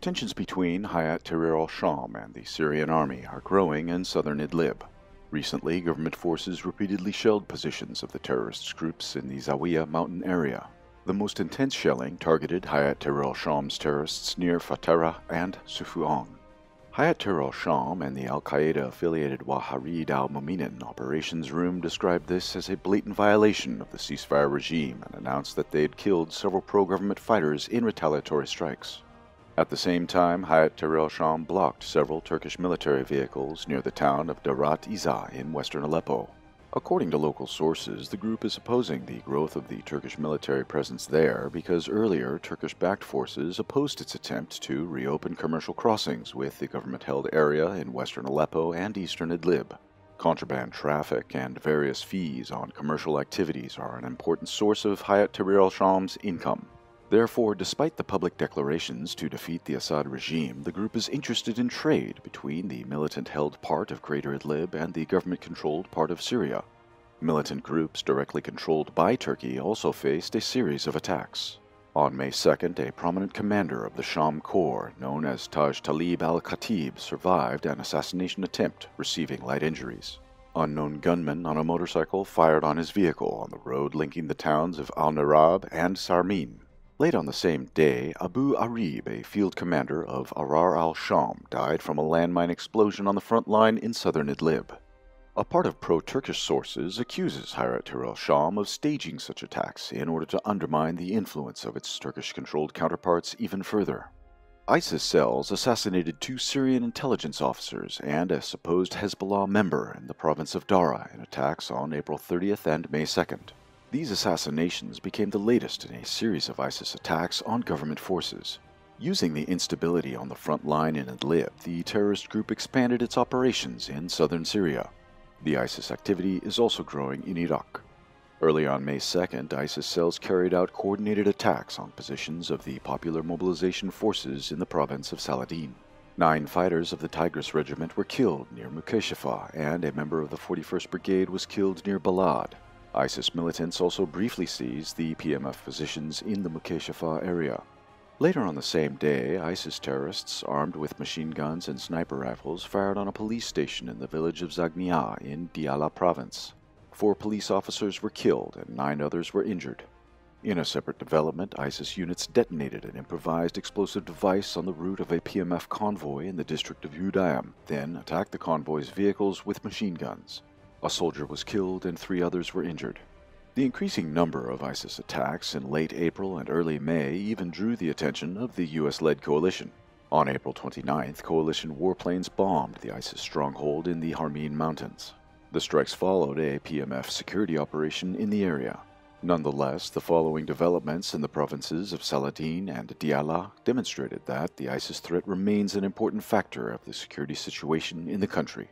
Tensions between Hayat Tahrir al-Sham and the Syrian army are growing in southern Idlib. Recently, government forces repeatedly shelled positions of the terrorist groups in the Zawiya mountain area. The most intense shelling targeted Hayat Tahrir al-Sham's terrorists near Fatara and Sufu'an. Hayat Tahrir al-Sham and the al-Qaeda-affiliated Waharid al-Muminin operations room described this as a blatant violation of the ceasefire regime and announced that they had killed several pro-government fighters in retaliatory strikes. At the same time, Hayat Tahrir al-Sham blocked several Turkish military vehicles near the town of Darat Iza in western Aleppo. According to local sources, the group is opposing the growth of the Turkish military presence there because earlier Turkish-backed forces opposed its attempt to reopen commercial crossings with the government-held area in western Aleppo and eastern Idlib. Contraband traffic and various fees on commercial activities are an important source of Hayat Tahrir al-Sham's income. Therefore, despite the public declarations to defeat the Assad regime, the group is interested in trade between the militant-held part of Greater Idlib and the government-controlled part of Syria. Militant groups directly controlled by Turkey also faced a series of attacks. On May 2nd, a prominent commander of the Sham Corps, known as Taj Talib al-Khatib, survived an assassination attempt, receiving light injuries. Unknown gunmen on a motorcycle fired on his vehicle on the road linking the towns of Al-Narab and Sarmin. Late on the same day, Abu Arib, a field commander of Arar al-Sham, died from a landmine explosion on the front line in southern Idlib. A part of pro-Turkish sources accuses Hayat Tahrir al-Sham of staging such attacks in order to undermine the influence of its Turkish-controlled counterparts even further. ISIS cells assassinated 2 Syrian intelligence officers and a supposed Hezbollah member in the province of Dara in attacks on April 30th and May 2nd. These assassinations became the latest in a series of ISIS attacks on government forces. Using the instability on the front line in Idlib, the terrorist group expanded its operations in southern Syria. The ISIS activity is also growing in Iraq. Early on May 2nd, ISIS cells carried out coordinated attacks on positions of the Popular Mobilization Forces in the province of Saladin. 9 fighters of the Tigris Regiment were killed near Mukeshifa, and a member of the 41st Brigade was killed near Balad. ISIS militants also briefly seized the PMF positions in the Mukeshifa area. Later on the same day, ISIS terrorists, armed with machine guns and sniper rifles, fired on a police station in the village of Zagnia in Diyala province. 4 police officers were killed and 9 others were injured. In a separate development, ISIS units detonated an improvised explosive device on the route of a PMF convoy in the district of Udayam, then attacked the convoy's vehicles with machine guns. A soldier was killed and 3 others were injured. The increasing number of ISIS attacks in late April and early May even drew the attention of the US-led coalition. On April 29th, coalition warplanes bombed the ISIS stronghold in the Harmein Mountains. The strikes followed a PMF security operation in the area. Nonetheless, the following developments in the provinces of Saladin and Diyala demonstrated that the ISIS threat remains an important factor of the security situation in the country.